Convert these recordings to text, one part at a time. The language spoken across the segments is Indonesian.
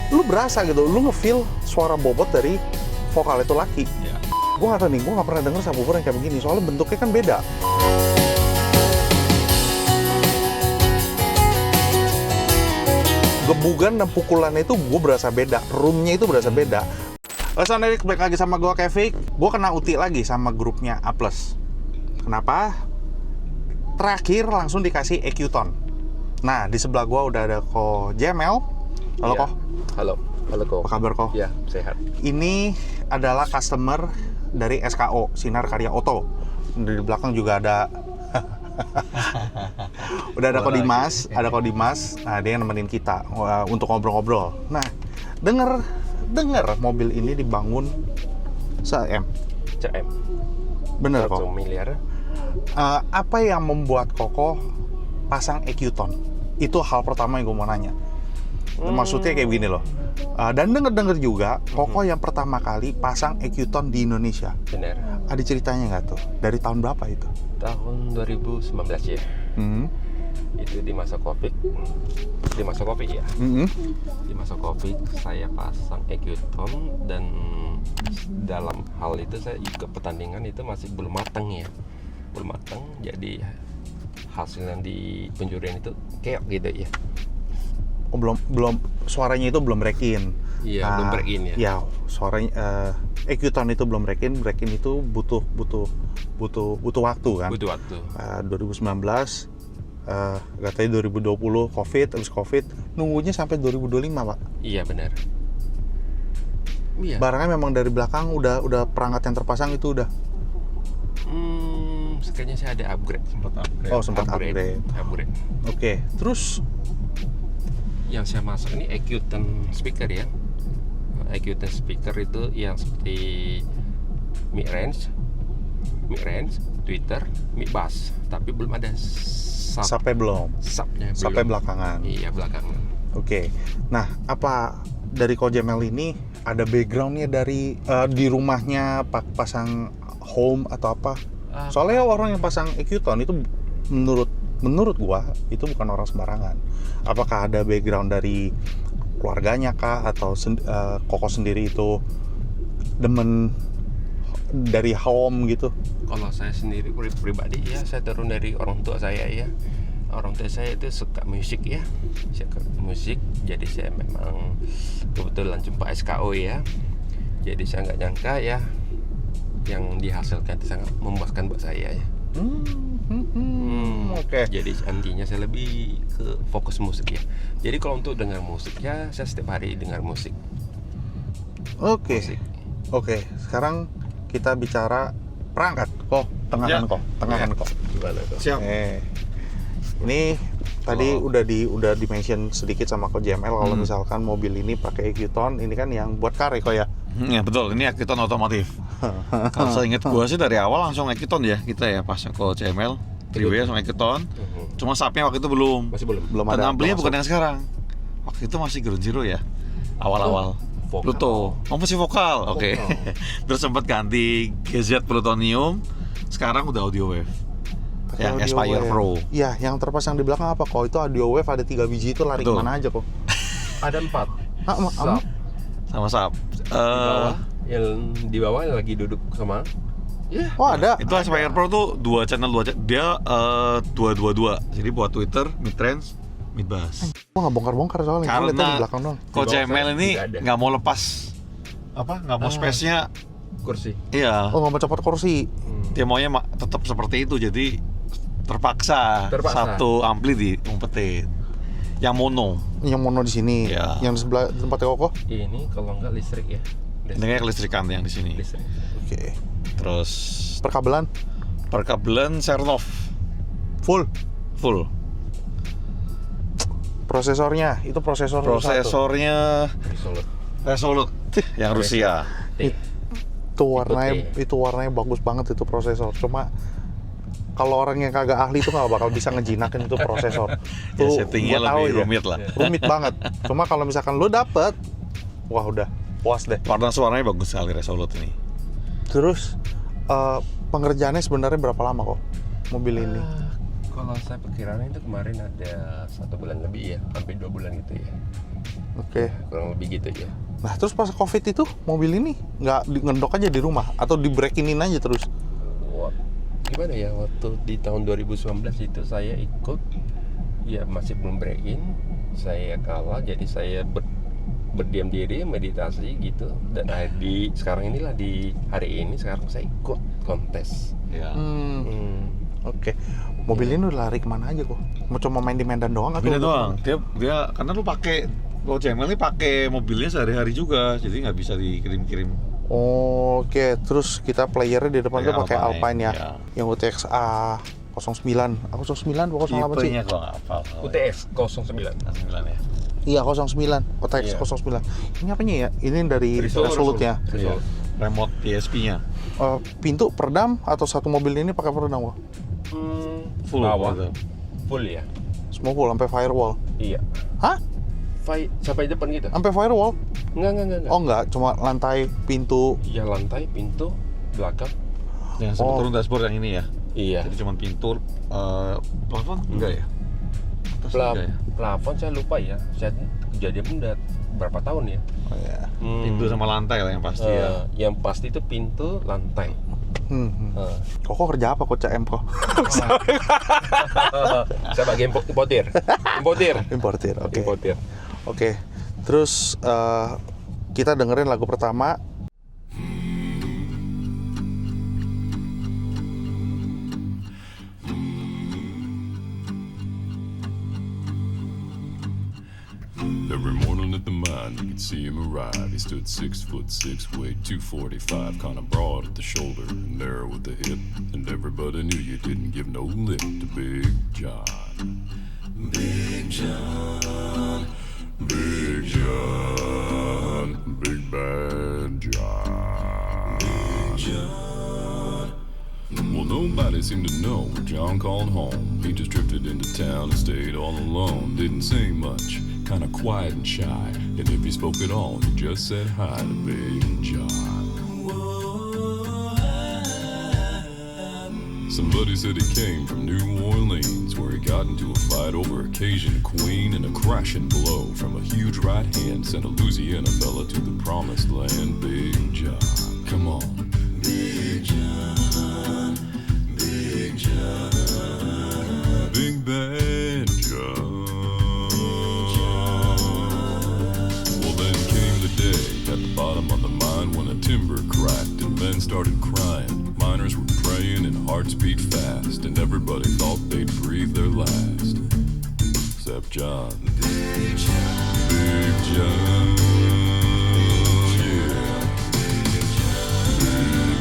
lu berasa gitu, lu nge-feel suara bobot dari vokal itu laki. Iya. Gue nggak tahu nih, gue nggak pernah denger subwoofer yang kayak begini, soalnya bentuknya kan beda. Gebugan dan pukulannya itu gue berasa beda, roomnya itu berasa beda. Langsung dari balik lagi sama gue Kevik, gue kena uti lagi sama grupnya A+. Kenapa? Terakhir langsung dikasih EQ-Tone. Nah, di sebelah gue udah ada Ko Jemel. Halo Ya. Ko. Halo Ko. Apa kabar Ko? Ya, sehat. Ini adalah customer dari SKO, Sinar Karya Auto. Di belakang juga ada udah ada Ko Dimas, Nah, dia yang nemenin kita untuk ngobrol-ngobrol. Nah, denger mobil ini dibangun se-M. CM. Bener 1 kok. miliar. Apa yang membuat Koko pasang EQ-Tone? Itu hal pertama yang gue mau nanya. Maksudnya kayak begini loh. Dan denger juga, Koko yang pertama kali pasang EQ-Tone di Indonesia. Benar. Ada ceritanya nggak tuh? Dari tahun berapa itu? Tahun 2019 ya. Itu di masa Covid. Di masa Covid ya. Di masa Covid saya pasang EQ-Tone dan dalam hal itu saya ikut pertandingan itu masih belum matang ya. Belum matang, jadi hasil yang di penjurian itu keok gitu ya. Oh, belum suaranya itu belum break-in. Iya, belum break-in ya. Ya, suaranya EQ-Tone itu belum break-in itu butuh waktu kan. Butuh waktu. 2019 katanya 2020 habis Covid nunggunya sampai 2025, Pak. Iya, benar. Iya. Barangnya memang dari belakang udah perangkat yang terpasang itu udah. Kayaknya saya ada upgrade. Oh, sempat upgrade. Oke. Terus Yang saya masuk ini EQ-Tone speaker ya. EQ-Tone speaker itu yang seperti mid range, tweeter, mid bass, tapi belum ada sub. sampai belum. Subnya belum. Sampai belakangan. Iya, belakangan. Oke. Nah, apa dari Ko Jemel ini ada backgroundnya dari di rumahnya pasang home atau apa? Soalnya orang yang pasang EQ-Tone itu menurut gua itu bukan orang sembarangan. Apakah ada background dari keluarganya kah atau Koko sendiri itu demen dari home gitu? Kalau saya sendiri pribadi ya, saya turun dari orang tua saya ya. Orang tua saya itu suka musik ya, jadi saya memang kebetulan jumpa SKO ya. Jadi saya nggak nyangka ya yang dihasilkan itu sangat memuaskan buat saya ya. Oke. Jadi intinya saya lebih ke fokus musik ya. Jadi kalau untuk dengar musik ya, saya setiap hari dengar musik. Oke. Musik. Oke, sekarang kita bicara perangkat. Kok tengahan kok. Gimana tuh? Siap. Ini tadi udah di mention sedikit sama Ko JML kalau misalkan mobil ini pakai EQ-Tone, ini kan yang buat car ya. Ya betul, ini EQ-Tone otomotif. Kalau saya ingat gua sih dari awal langsung EQ-Tone ya kita ya pas ke CML, Triway langsung EQ-Tone. Cuma sapnya waktu itu belum. Masih belum. Belum Dan ada. amplinya bukan yang sekarang. Waktu itu masih Ground Zero ya. Awal-awal. Vokal. Pluto. Oh, masih vokal. Oke. Terus sempat ganti GZ Plutonium. Sekarang udah audio wave. Yang Audio Aspire Wave. Pro. Iya, yang terpasang di belakang apa kok? Itu audio wave ada 3 biji itu lari Betul. kemana aja kok? Ada 4. Sub. Sama sap. Di bawah yang lagi duduk sama. Ya. Oh ada. Itu Aspire Pro tuh 2 channel. Dia 222. Jadi buat Twitter, mid range, mid bass. Gua nggak bongkar-bongkar soalnya. Gua liatnya di Karena belakang doang. Ko JML ini tidak ada. nggak mau lepas nggak mau space-nya. Kursi. Iya. Oh nggak mau copot kursi. Dia maunya tetap seperti itu, jadi terpaksa. Satu ampli diumpetin yang mono. Yang mono di sini. Iya. Yang di sebelah tempatnya Koko. Ini kalau nggak listrik ya. Ini kayak kelistrikan yang di sini. Listrik. Oke. Terus Perkabelan Sernov full. Prosesornya itu prosesor satu. Prosesornya Resolute yang Rusia. Itu warnanya bagus banget itu prosesor. Cuma kalau orang yang kagak ahli itu nggak bakal bisa ngejinakin itu prosesor. Ya, settingnya gua tahu lebih ya. rumit lah. Rumit banget. Cuma kalau misalkan lo dapet, wah udah puas deh. Warna suaranya bagus sekali Resolute ini. Terus pengerjaannya sebenarnya berapa lama kok mobil ini? Kalau saya perkiraan itu kemarin ada 1 bulan lebih ya, hampir 2 bulan gitu ya. Oke. Kurang lebih gitu ya. Nah, terus pas COVID itu mobil ini nggak ngedok aja di rumah atau di break-in aja terus? Wah, gimana ya, waktu di tahun 2019 itu saya ikut, ya masih belum break-in, saya kalah, jadi saya berdiam diri, meditasi gitu. Dan sekarang inilah di hari ini sekarang saya ikut kontes. Ya. Oke. Mobil ini udah lari kemana aja kok? Mau cuma main di Medan doang atau? Beda doang. Dia karena lu pakai CML ini pakai mobilnya sehari-hari juga, jadi nggak bisa dikirim-kirim. Oke, terus kita playernya di depan tuh pakai Alpine ya, yang UTX A09, A09 pokoknya salah apa sih? Tipenya kalau nggak hafal. UTX 09. A9 ya. Iya 09, UTX 09. Ini apanya ya? Ini dari Resolute-nya. Resolute. Remote PSP-nya. Pintu peredam atau satu mobil ini pakai peredam kok? Full bawah. gitu. Full ya. Semua full sampai firewall. Iya. Hah? Sampai depan gitu? Sampai firewall? Enggak. Oh enggak, cuma lantai, pintu. Ya lantai, pintu, belakang. Yang sampai turun dashboard yang ini ya. Iya. Jadi cuma pintu, plafon enggak ya? Atas enggak ya? Plafon saya lupa ya. Saya kejadian pun udah berapa tahun ya. Oh ya. Pintu sama lantai lah yang pasti ya. Yang pasti itu pintu, lantai. Kok kerja apa kok CM kok? Saya bagian importir. Importir, oke. Importir. Oke. Terus kita dengerin lagu pertama. Every morning at the mine, you could see him arrive. He stood 6'6", weighed 245, kinda broad at the shoulder, narrow at the hip. And everybody knew you didn't give no lip to Big John. Big John, Big John, Big Bad John. Big John. Well, nobody seemed to know what John called home. He just drifted into town and stayed all alone. Didn't say much, kinda quiet and shy. And if he spoke at all, he just said hi to Big John. Somebody said he came from New Orleans, where he got into a fight over a Cajun queen, and a crashing blow from a huge right hand sent a Louisiana fella to the promised land. Big John, come on. Big John, Big John, Big Bad John. Well, then came the day at the bottom of the mine when a timber cracked and men started crying. Miners were praying and hearts beat fast, and everybody thought they'd breathe their last. Except John. Big John. Big John. Yeah. Big John. Big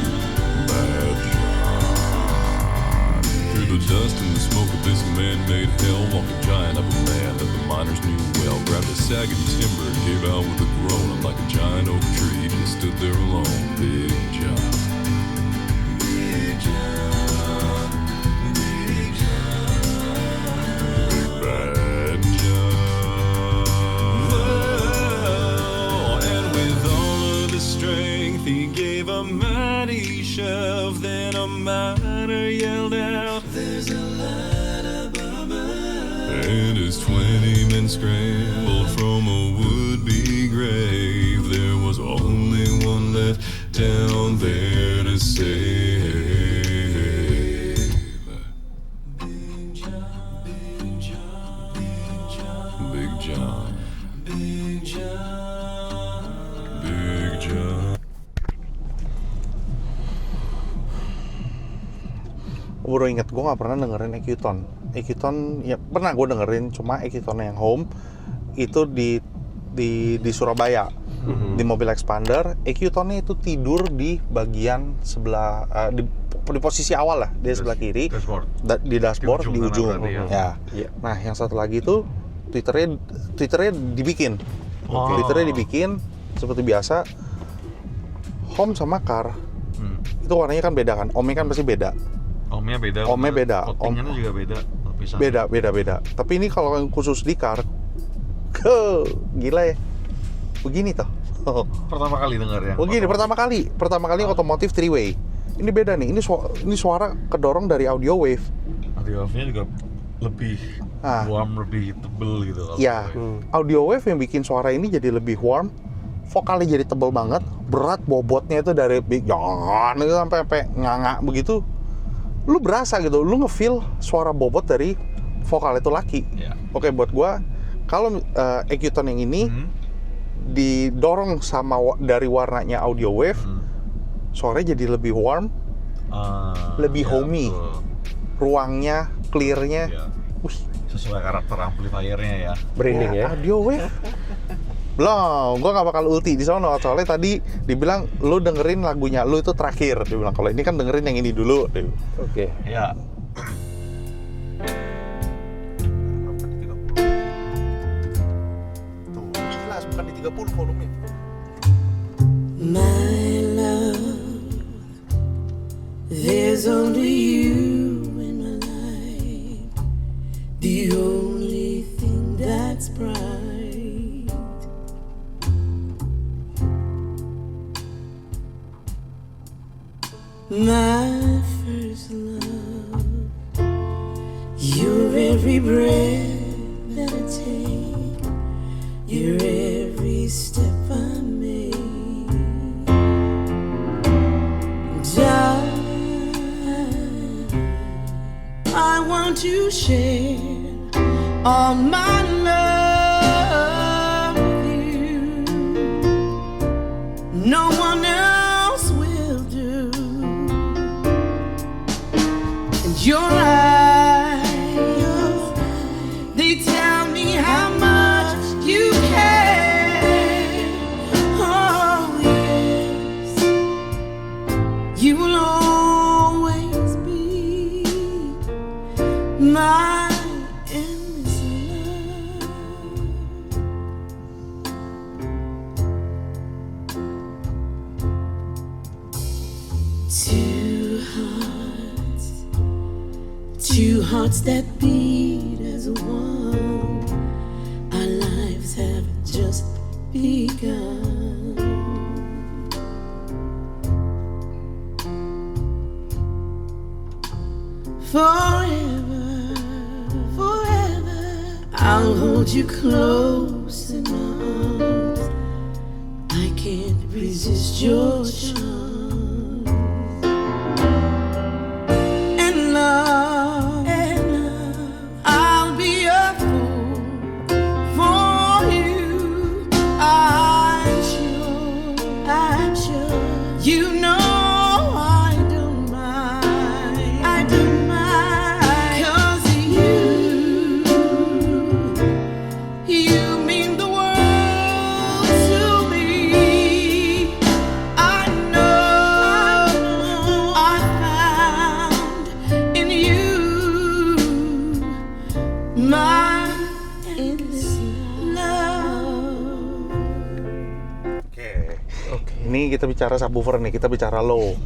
Bad John. Through the dust and the smoke of this man-made hell walked a giant of a man that the miners knew well. Grabbed a sagging timber and gave out with a groan, and like a giant oak tree he just stood there alone. Big John. Then a miner yelled out, "There's a light above us." And as 20 men scrambled from a would-be grave, there was only one left down there to save. Big John, Big John, Big John, Big John, Big John, Big John. Baru inget, gue gak pernah dengerin Ekyton. Ekyton, ya pernah gue dengerin, cuma Ekyton yang home itu di Surabaya, di mobil expander. Ekytonnya itu tidur di bagian sebelah, di posisi awal lah, di sebelah kiri, di dashboard, di ujung. Ya. Nah, yang satu lagi itu Twitternya dibikin. Twitternya dibikin seperti biasa. Home sama car, itu warnanya kan beda kan, omnya kan pasti beda. Omnya beda. Coatingannya juga beda. Beda. Tapi ini kalau yang khusus di car, gila ya. Begini toh. Pertama kali dengar ya. Begini pertama kali otomotif 3-way. Ini beda nih. Ini suara kedorong dari audio wave. Audio wave-nya juga lebih warm, lebih tebel gitu. Ya, audio wave yang bikin suara ini jadi lebih warm, vokalnya jadi tebel banget, berat bobotnya itu dari big jangan itu sampai nganga begitu. Lu berasa gitu, lu ngefeel suara bobot dari vokal itu laki. Oke, buat gua kalau EQ Tone yang ini didorong sama dari warnanya audio wave, suaranya jadi lebih warm, lebih homey. Betul. Ruangnya, clear-nya. Sesuai karakter amplifiernya ya. Branding ya. Audio wave. Belum, gue gak bakal ulti di sono. Soalnya tadi dibilang lu dengerin lagunya lu itu terakhir. Dia bilang kalau ini kan dengerin yang ini dulu. Oke. Ya. Tuh, jelas bukan di 30 volumenya. My love, there's only you in my life, the only thing that's bright. My first love, your every breath that I take, your every step I make. I want to share all my love with you. No one else will do. And your eyes, they tell me how much you care. Oh yes, you will always be my endless love. Two hearts that beat as one. Our lives have just begun. Forever, forever, I'll hold you close in my arms. I can't resist your charm. And love, I'll be a fool for you. I'm sure, you know. Ini kita bicara subwoofer nih, kita bicara low.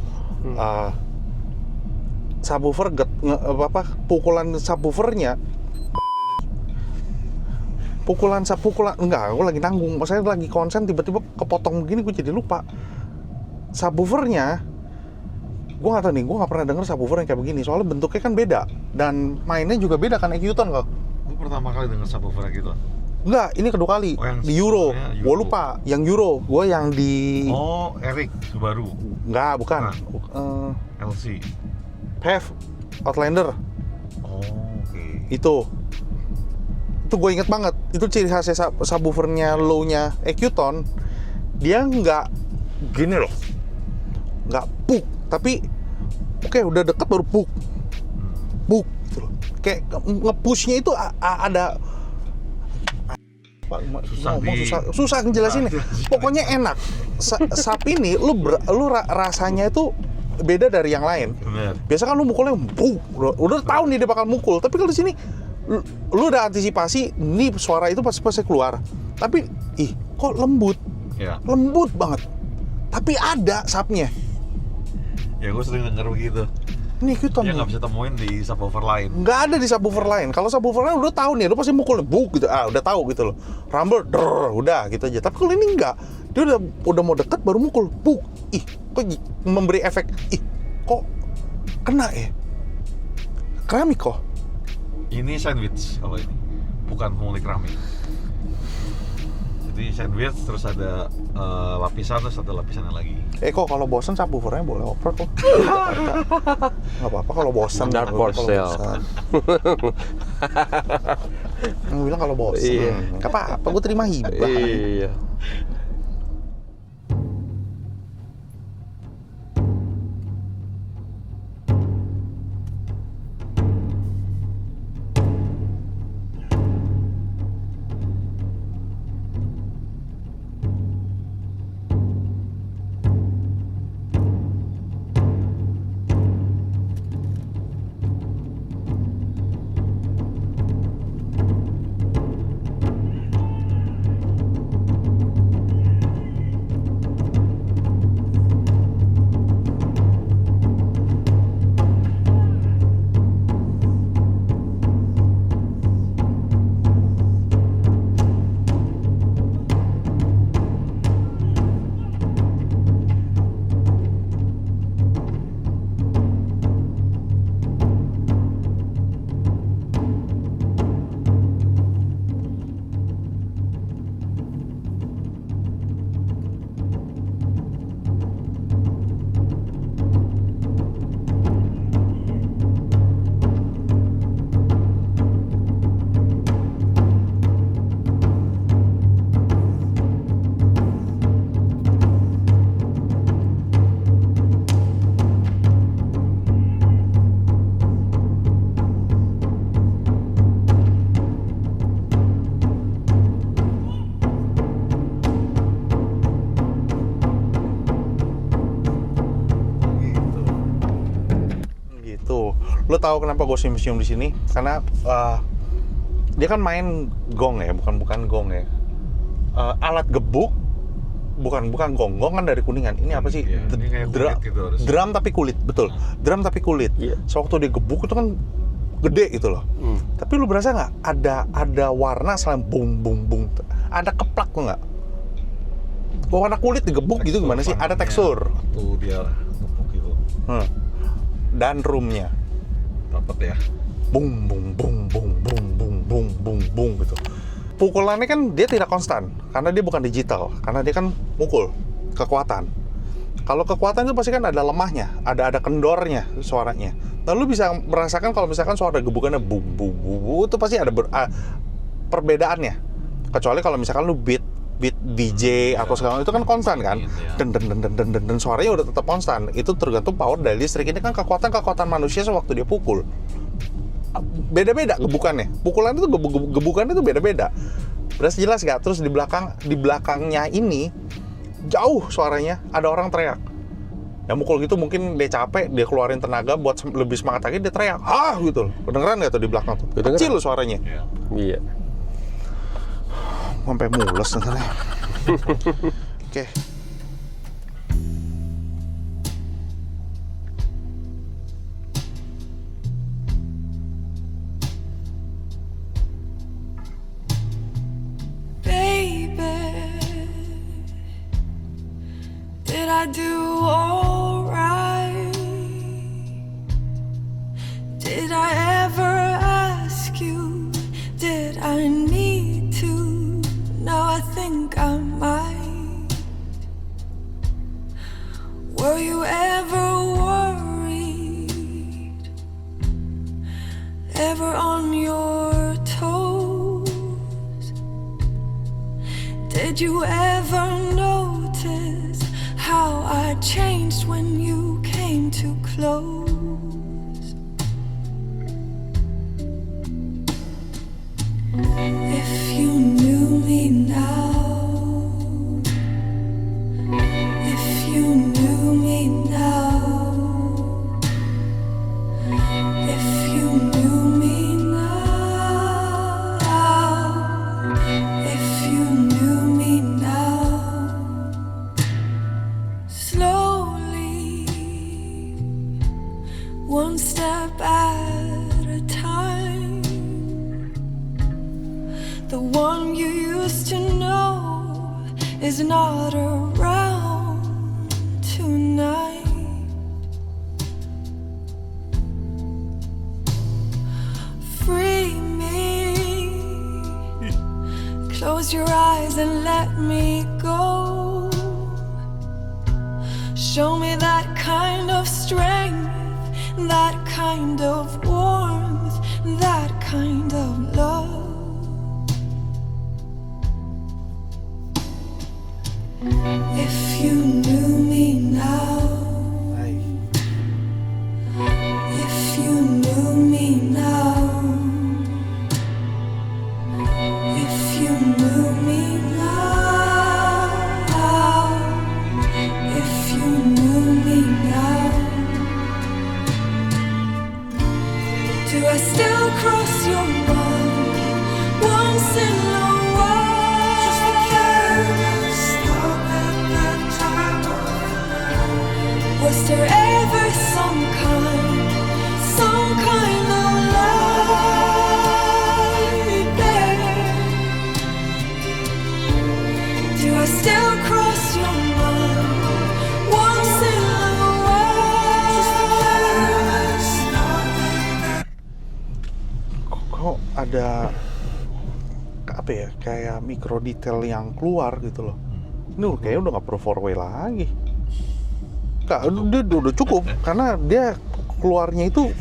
Subwoofer pukulan subwoofernya, pukulan enggak, aku lagi nanggung, maksudnya lagi konsen tiba-tiba kepotong begini, gue jadi lupa. Subwoofernya, gue nggak tahu nih, gue nggak pernah denger subwoofer yang kayak begini, soalnya bentuknya kan beda dan mainnya juga beda kan EQ Tone kok. Gue pertama kali denger subwoofer gitu. Enggak, ini kedua kali. Di Euro. Gue lupa. Yang Euro. Gue yang di... Oh, Eric Subaru. Enggak, bukan. LC. PHEV. Outlander. Oh, oke. Itu gue inget banget. Itu ciri khasnya subwoofernya low-nya EQ Tone. Dia nggak gini loh. Nggak puk. Tapi, oke, udah deket baru puk. Puk. Gitu loh. Kayak nge-push-nya itu ada... susah ngejelasin. Pokoknya enak. Sap ini lu rasanya itu beda dari yang lain. Bener. Biasa kan lu mukulnya udah tahu nih dia bakal mukul, tapi kalau di sini lu udah antisipasi nih suara itu pasti keluar. Tapi kok lembut. Ya. Lembut banget. Tapi ada sapnya. Ya gue sering denger begitu. Ini EQ Tone. Ya nggak bisa temuin di subwoofer lain. Nggak ada di subwoofer lain. Kalau subwoofer lain udah tahu nih, lu pasti mukul buk gitu. Udah tahu gitu loh. Rumble, udah gitu aja. Tapi kalau ini nggak. Dia udah mau deket baru mukul buk. Kok memberi efek. Kok kena ya? Keramik kok. Ini sandwich kalau ini, bukan family keramik. Jadi sandwich terus ada lapisan, terus ada lapisannya lagi. Kok kalau bosan subwoofernya boleh oper kok. Nggak apa-apa kalau bosan. Dark for sale. Yang bilang kalau bosan. Iya. Nggak apa-apa, gue terima hibah. Iya. Lo tahu kenapa gue senyum-senyum di sini? Karena dia kan main gong ya, bukan gong ya. Alat gebuk, bukan gong kan dari Kuningan. Ini apa sih? Iya, ini kayak kulit gitu harusnya. Drum tapi kulit, betul. Drum tapi kulit. Iya. Sewaktu dia gebuk itu kan gede gitu loh. Tapi lu berasa nggak ada warna selain bung bung bung? Ada keplak tuh nggak? Warna kulit digebuk gitu gimana sih? Ada tekstur. Waktu dia gebuk gitu. Dan roomnya Dapat ya. bung bung bung bung bung bung bung bung bung gitu. Pukulannya kan dia tidak konstan karena dia bukan digital, karena dia kan mukul kekuatan. Kalau kekuatan itu pasti kan ada lemahnya, ada kendornya suaranya. Nah, lu bisa merasakan kalau misalkan suara gebukannya bung bung bung itu pasti ada perbedaannya. Kecuali kalau misalkan lu beat DJ atau segala itu kan konstan kan, dan suaranya udah tetap konstan. Itu tergantung power dari listrik. Ini kan kekuatan manusia sewaktu dia pukul beda-beda gebukannya. Pukulan itu gebukannya itu beda-beda. Berarti jelas nggak? Terus di belakangnya ini jauh suaranya ada orang teriak. Ya mukul gitu mungkin dia capek, dia keluarin tenaga buat lebih semangat lagi, dia teriak gitu. Kedengeran nggak tuh di belakang tuh? Kecil suaranya. Iya. Sampai mules nanti. Oke. Baby, did I do all right? Did I ever ask you? Did I need to? Now I think I might. Were you ever worried? Ever on your toes? Did you ever notice how I changed when you came too close? If you knew me now, if you knew me now, if you knew me now, if you knew me now, slowly, one step at a time. The one you used to know is not around tonight. Free Close your eyes and let me go. Show me that kind of strength, that kind of warmth, that kind of love. If you knew me now, if you knew me now, if you knew me now, if you knew me now, do I still cross your mind once in a while? Just the careless thought at that time of night. Was there ever some kind of light there? Do I still cross your mind once in a while? Just the careless thought at that. Kok ada apa ya, kayak mikro detail yang keluar gitu loh. Ini kayaknya udah nggak perlu 4-way lagi. Nggak, udah cukup karena dia keluarnya itu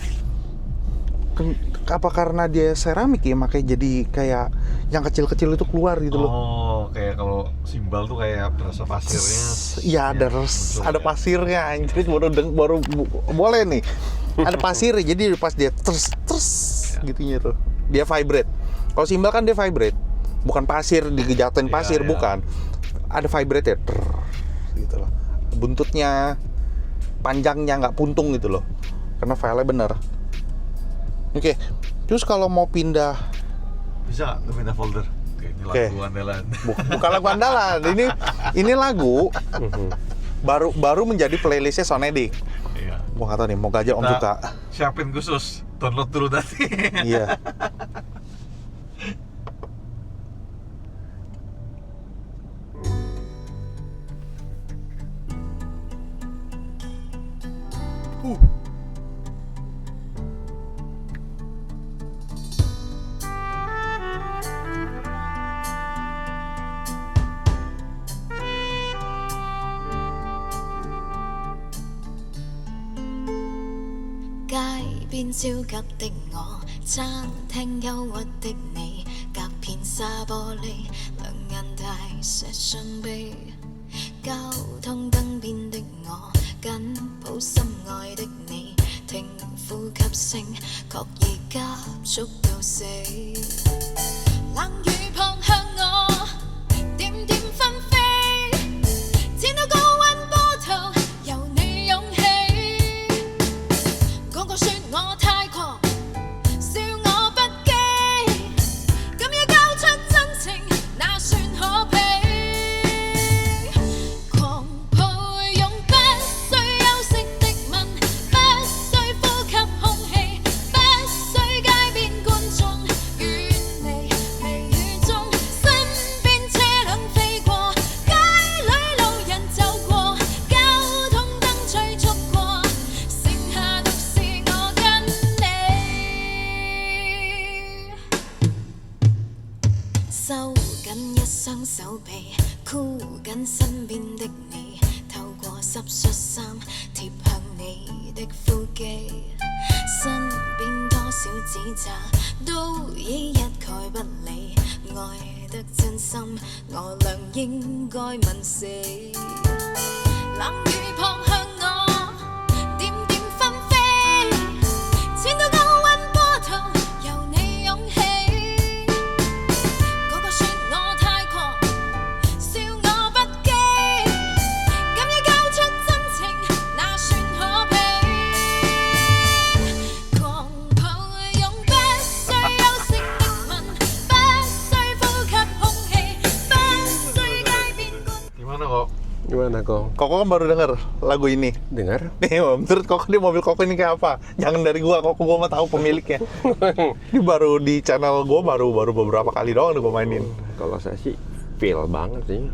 apa karena dia seramik ya, makanya jadi kayak yang kecil-kecil itu keluar gitu loh. Oh, kayak kalau simbal tuh kayak berasa pasirnya. Iya, ada pasirnya. Anjir, baru boleh nih. Ada pasir, jadi pas dia terus gitunya tuh. Dia vibrate. Kalau simbal kan dia vibrate. Bukan pasir dijatuhin pasir, bukan. Ada vibrate ya. Gitu loh. Buntutnya panjangnya nggak puntung gitu loh. Karena filenya bener. Oke. Terus kalau mau pindah Bisa nggak pindah folder? Oke, ini lagu andalan. Bukan lagu andalan. Ini lagu baru menjadi playlistnya Sonedik. Iya. Gua nggak tahu nih, moga aja Om suka. Siapin khusus, download dulu tadi. Iya.街邊焦急的我，餐廳憂鬱的你，隔片沙玻璃，兩眼帶些傷悲。交通燈邊的我，緊抱心愛的你，聽呼吸聲，確已急速到死。冷雨撲向我，點點紛飛，濺到高溫波濤，由你湧起。個個說我太狂，笑我不羈，敢於交出真情，那算可悲。狂抱擁不需休息的吻，不需呼吸空氣，不需街邊觀眾遠離微雨中，身邊車輛飛過，街裏路人走過，交通燈催促過，剩下獨是我跟你。收緊一雙手臂，箍緊身邊的你，透過濕恤衫貼向你的腹肌，身邊多少指責都已一概不理，愛得真心我倆應該問死。冷雨撲向我，點點紛飛，濺到高溫波濤，由你湧起。個個說我太狂，笑我不羈，敢於交出真情，那算可悲。狂抱擁不需休息的吻，不需呼吸空氣，不需街邊觀。 Gimana kok? Gimana kok? Koko kan baru denger lagu ini. Dengar? Nih, menurut Koko di mobil Koko ini kayak apa? Jangan dari gua mah tahu pemiliknya. Ini baru di channel gua baru beberapa kali doang gua mainin. Kalau saya sih feel banget sih,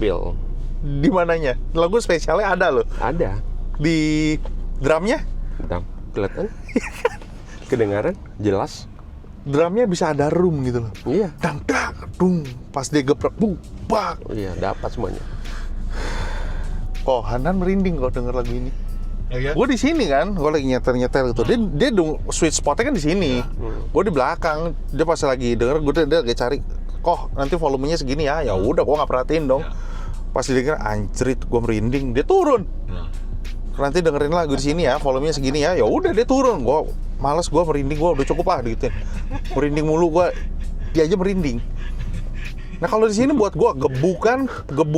feel. Di mananya? Lagu spesialnya ada loh. Ada. Di drumnya? Kelihatan? Kedengaran? Jelas? drumnya bisa ada room gitu loh. Iya. Dang, dung. Pas dia geprek, bak. Iya, dapat semuanya. Kok Hanan merinding kalau denger lagu ini. Ya, Gue di sini kan, gue lagi nyetel gitu. Dia sweet spotnya kan di sini. Gue di belakang. Dia pas lagi denger, dia lagi cari. Kok nanti volumenya segini ya? Ya udah, gue nggak perhatiin dong. Pas dia denger, anjrit, gue merinding. Dia turun. Nanti dengerin lagu di sini ya, volumenya segini ya. Ya udah, dia turun. Gue males, gue merinding. Gue udah cukup lah gitu. Merinding mulu gue. Dia aja merinding. Nah kalau di sini buat gue gebukan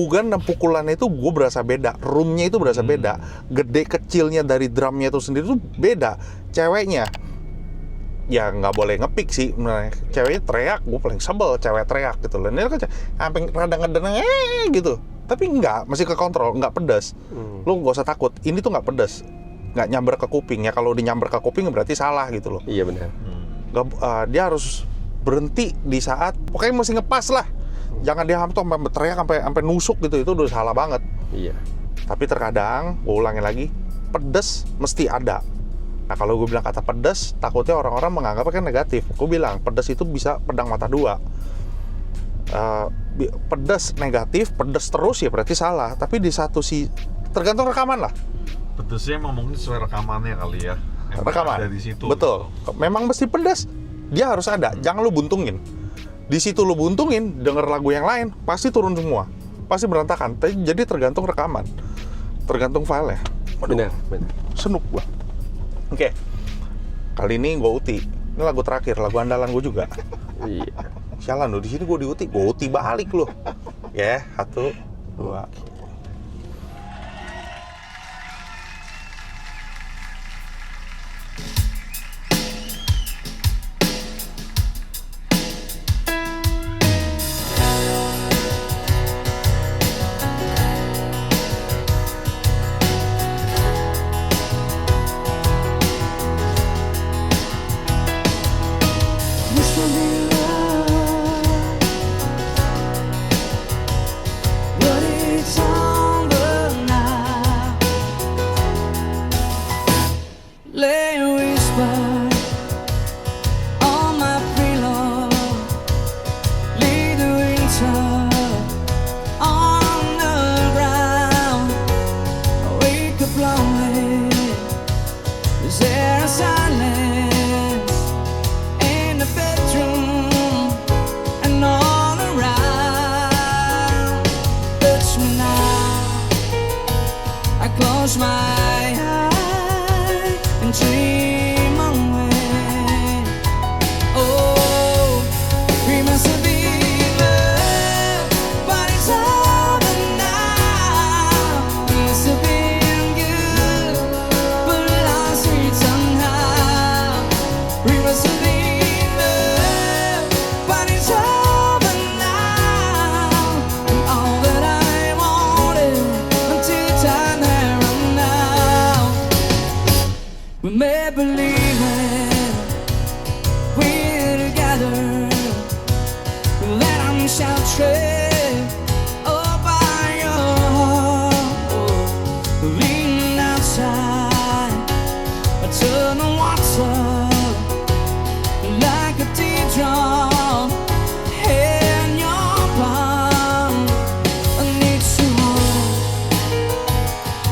dan pukulannya itu gue berasa beda, roomnya itu berasa beda, gede kecilnya dari drumnya itu sendiri tuh beda. Ceweknya ya nggak boleh ngepick sih, nah, ceweknya teriak, gue paling sebel cewek teriak gitu loh. Ini kan sampai rada ngedeneng gitu, tapi nggak, masih ke kontrol, nggak pedas. Lo nggak usah takut, ini tuh nggak pedas, nggak nyamber ke kuping ya. Kalau dinyamber ke kuping berarti salah gitu loh. Iya benar. Dia harus berhenti di saat, pokoknya mesti ngepas lah. Jangan dia sampai teriak sampai nusuk gitu, itu udah salah banget. Iya. Tapi terkadang, gue ulangin lagi, pedes mesti ada. Nah kalau gue bilang kata pedes, takutnya orang-orang menganggapnya kan negatif. Gue bilang pedes itu bisa pedang mata dua. Pedes negatif, pedes terus ya berarti salah. Tapi di satu tergantung rekaman lah. Pedesnya emang mungkin sesuai rekamannya kali ya. Emang Rekaman. ada di situ. Betul. Memang mesti pedes. Dia harus ada. Jangan lu buntungin. Di situ lu buntungin, denger lagu yang lain, pasti turun semua. Pasti berantakan. Jadi tergantung rekaman. Tergantung filenya. Benar. Senuk gua. Oke. Kali ini gua uti. Ini lagu terakhir, lagu andalan gua juga. Iya. Sialan lu, di sini gua diuti. Gua uti balik lu. Ya, 1, 2. Close my eyes and dream away. Oh, we must have been love, but it's over now. We must have been good, but lost it somehow. We must have been love, but it's over now. And all that I wanted until time had run out. We may believe it, we're together, that I'm sheltered by your heart. Leaning outside, I turn the water like a teardrop in your palm. I need to hold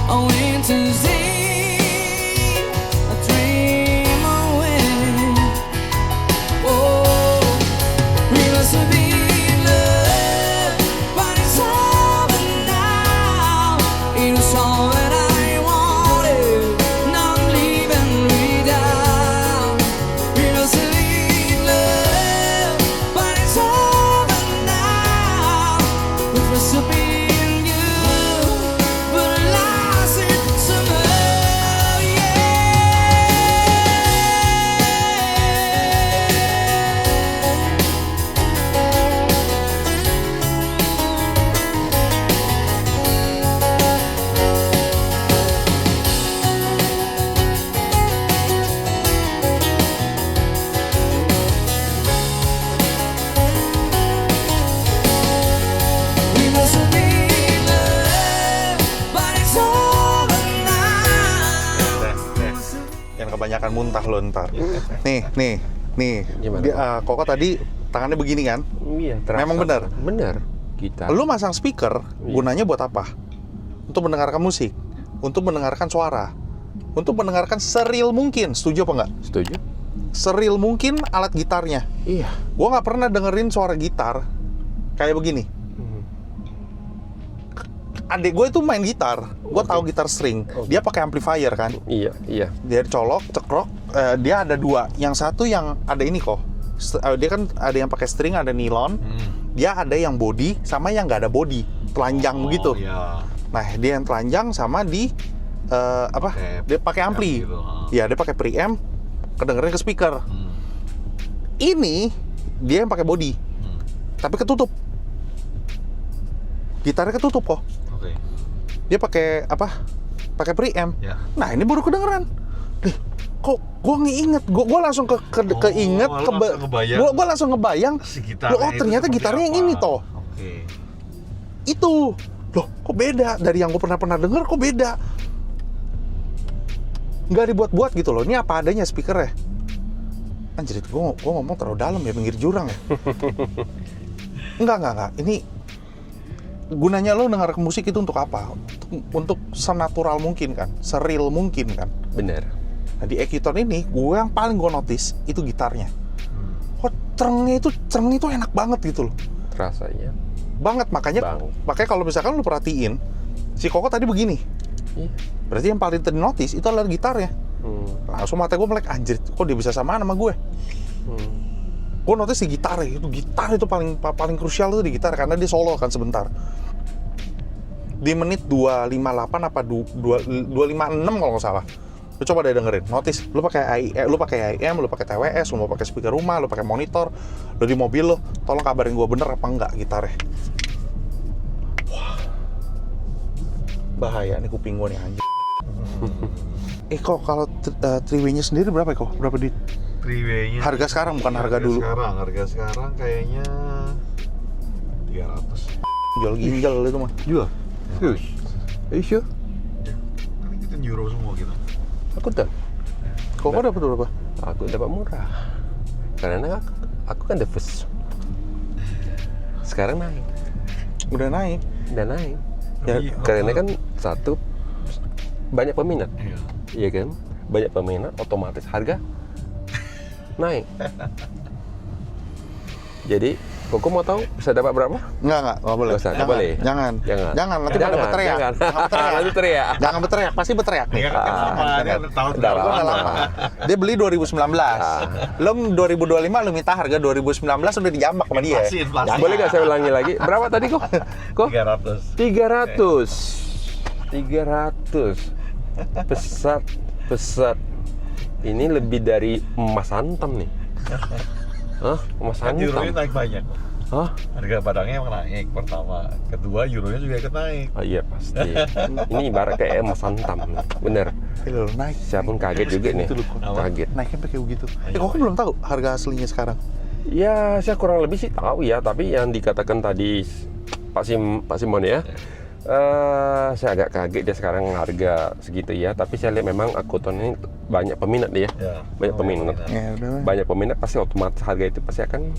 a winter's eve, a dream away. Oh, we must have been love, but it's over now. It was all that I wanted, not leaving me down. We must have been love, but it's over now. We must have been you, but I lost it somehow, yeah. We must have been love, but it's over now. Yang kebanyakan muntah lo ntar. Nih, Nih, Gimana? Koko tadi tangannya begini kan? Iya, terasa. Memang benar? Benar. Gitar. Lu masang speaker, Iya. gunanya buat apa? Untuk mendengarkan musik, untuk mendengarkan suara, untuk mendengarkan seril mungkin. Setuju apa nggak? Setuju? Seril mungkin alat gitarnya. Iya. Gua nggak pernah dengerin suara gitar kayak begini. Adik gue itu main gitar, gue tahu gitar string. Dia pakai amplifier kan? Iya, iya. Dia colok, cekrok. Dia ada dua. Yang satu yang ada ini kok. Dia kan ada yang pakai string, ada nilon. Dia ada yang body sama yang nggak ada body, telanjang begitu. Iya. Nah, dia yang telanjang sama di apa? Dia pakai ampli. Gitu, Ya, dia pakai preamp, kedengeran ke speaker. Ini dia yang pakai body, tapi ketutup. Gitarnya ketutup kok. Oke. Dia pakai apa? Pakai preamp. Ya. Nah, ini baru kedengeran. Kok gue ngeinget, gue langsung keinget, lu langsung ngebayang. gue langsung ngebayang. Si gitarnya Oh, itu ternyata seperti gitarnya yang apa? ini toh. Oke. Itu loh, kok beda dari yang gue pernah denger, kok beda. Nggak dibuat-buat gitu loh. Ini apa adanya speakernya. Anjir, gue ngomong terlalu dalam ya, pinggir jurang ya. Enggak. Ini gunanya lo dengar musik itu untuk apa? Untuk senatural mungkin kan, seril mungkin kan. Benar. Nah, di Ekyton ini, yang paling gue notice itu gitarnya. Kok cerengnya itu enak banget gitu loh. Rasanya. Banget, makanya kalau misalkan lu perhatiin, si Koko tadi begini. Iya. Berarti yang paling ternotice itu adalah gitarnya. Langsung mata gue melek, anjir, kok dia bisa samaan sama gue? Gue notice di gitar itu paling krusial itu di gitar karena dia solo kan sebentar. Di menit 258 apa 256 kalau nggak salah. Lu coba deh dengerin, notice. Lu pakai IM, lu pakai TWS, lu mau pakai speaker rumah, lu pakai monitor, lu di mobil lu, tolong kabarin gue bener apa enggak gitarnya. Wah. Bahaya nih kuping gue nih anjir. Kok kalau triway-nya sendiri berapa ya kok? Berapa duit? Triway-nya. Harga sekarang bukan harga dulu. Harga sekarang kayaknya 300. Jual ginjal itu mah. Jual. Serius? Are you sure? Kan kita euro semua gitu. Aku tak. Kok dapat berapa? Aku dapat murah. Karena aku kan the first. Sekarang naik. Udah naik. Udah naik. Ya, Karena kan satu banyak peminat. Iya. Iya kan? Banyak peminat, otomatis harga naik. Jadi, Koko mau tahu bisa dapat berapa? Enggak boleh. Nggak usah, nggak Jangan, boleh. Jangan, nanti pada berteriak. Jangan. Jangan berteriak. Nanti teriak. Jangan berteriak, pasti berteriak nih. Iya kan lama, dia tahun Udah berapa? Udah lama. Dia beli 2019. Lo 2025 lo minta harga 2019 udah dijambak sama dia. Inflasi. Boleh nggak saya ulangi lagi? Berapa tadi kok? 300. 300. Pesat. Ini lebih dari emas antam nih. Hah? Emas Kan antam? euronya naik banyak. Hah? Harga barangnya emang naik pertama. Kedua euronya juga ikut naik. Oh iya pasti. Ini ibarat kayak emas antam nih. Bener. Lo naik. Saya pun kaget juga nih. Itu loh, Kok. Kaget. Naiknya pakai begitu. Kok belum tahu harga aslinya sekarang? Ya, saya kurang lebih sih tahu ya. Tapi yang dikatakan tadi Pak Simon ya. Saya agak kaget dia sekarang harga segitu ya. Tapi saya lihat memang Ekyton ini banyak peminat dia. Ya. Banyak peminat. Ya udah. Banyak peminat pasti otomatis harga itu pasti akan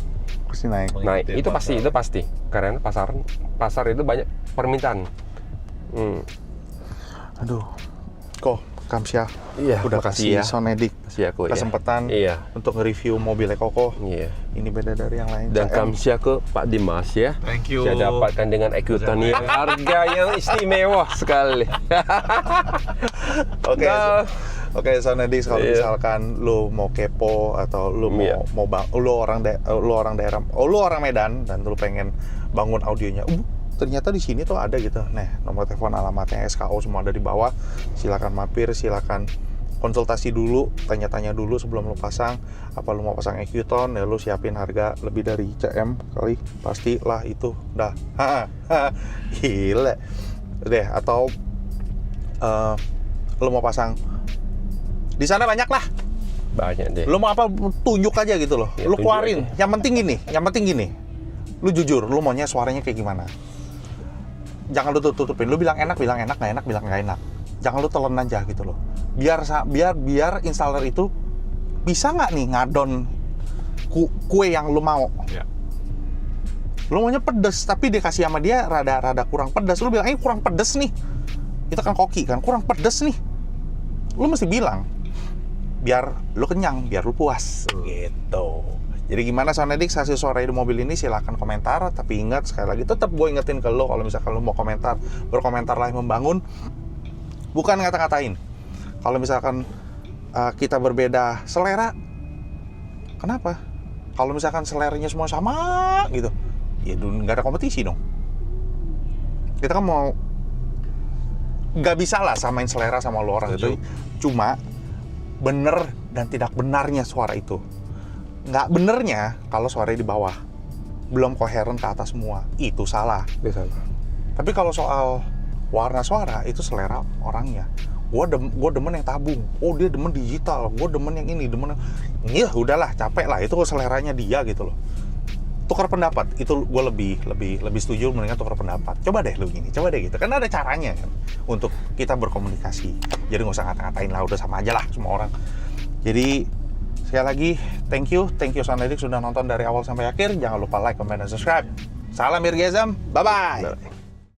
Pasti naik. naik. Itu pasti. Karena pasar itu banyak permintaan. Aduh. Kok Kamsya Iya, udah makasih kasih ya. Sonedik Kasih aku ya. kesempatan Iya. untuk nge-review mobilnya Koko. Iya. Ini beda dari yang lain. Dan CM. kamsia ke Pak Dimas ya. Thank you. Saya dapatkan dengan Ekyton yang harga yang istimewa sekali. Oke. Nah. Oke, Sonedik kalau Iya. misalkan lu mau kepo atau lu Iya. lu orang Medan dan lu pengen bangun audionya. Ternyata di sini tuh ada gitu. Nah, nomor telepon, alamatnya, SKO semua ada di bawah. Silakan mampir, silakan konsultasi dulu, tanya-tanya dulu sebelum lu pasang. Apa lu mau pasang Ekyton, ya lu siapin harga lebih dari CM kali. Pastilah itu. Dah. Gila. Deh, atau lu mau pasang di sana banyak lah. Banyak deh. Lu mau apa tunjuk aja gitu loh. Ya, Lu tunjuk keluarin. aja. Yang penting gini. Lu jujur, lu maunya suaranya kayak gimana? Jangan lu tutupin. Lu bilang enak, nggak enak, bilang nggak enak. Jangan lu telan aja gitu loh. Biar installer itu bisa nggak nih ngadon kue yang lu mau. Ya. Lu maunya pedes, tapi dikasih sama dia rada kurang pedes. Lu bilang, kurang pedes nih. Itu kan koki kan, kurang pedes nih. Lu mesti bilang, biar lu kenyang, biar lu puas. Gitu. Jadi gimana Sound Addict hasil suara di mobil ini? Silahkan komentar. Tapi ingat, sekali lagi, tetap gue ingetin ke lu, kalau misalkan lu mau komentar, berkomentar lah yang membangun. Bukan ngata-ngatain. Kalau misalkan kita berbeda selera, kenapa? Kalau misalkan seleranya semua sama gitu, ya nggak ada kompetisi dong. Kita kan mau, nggak bisa lah samain selera sama lu orang itu. Cuma bener dan tidak benarnya suara itu. Nggak benernya kalau suaranya di bawah, belum koheren ke atas semua, itu salah. Tapi kalau soal warna suara, itu selera orangnya. Gue demen yang tabung, oh dia demen digital, gue demen yang ini, demen yang... udahlah, capek lah, itu seleranya dia gitu loh. Tukar pendapat, itu gue lebih setuju mendingan tukar pendapat. Coba deh lu gini, coba deh gitu, kan ada caranya kan untuk kita berkomunikasi. Jadi nggak usah ngata-ngatain lah, udah sama aja lah semua orang. Jadi sekali lagi, thank you Sound Addict sudah nonton dari awal sampai akhir. Jangan lupa like, comment, dan subscribe. Salam Irgazam, bye-bye.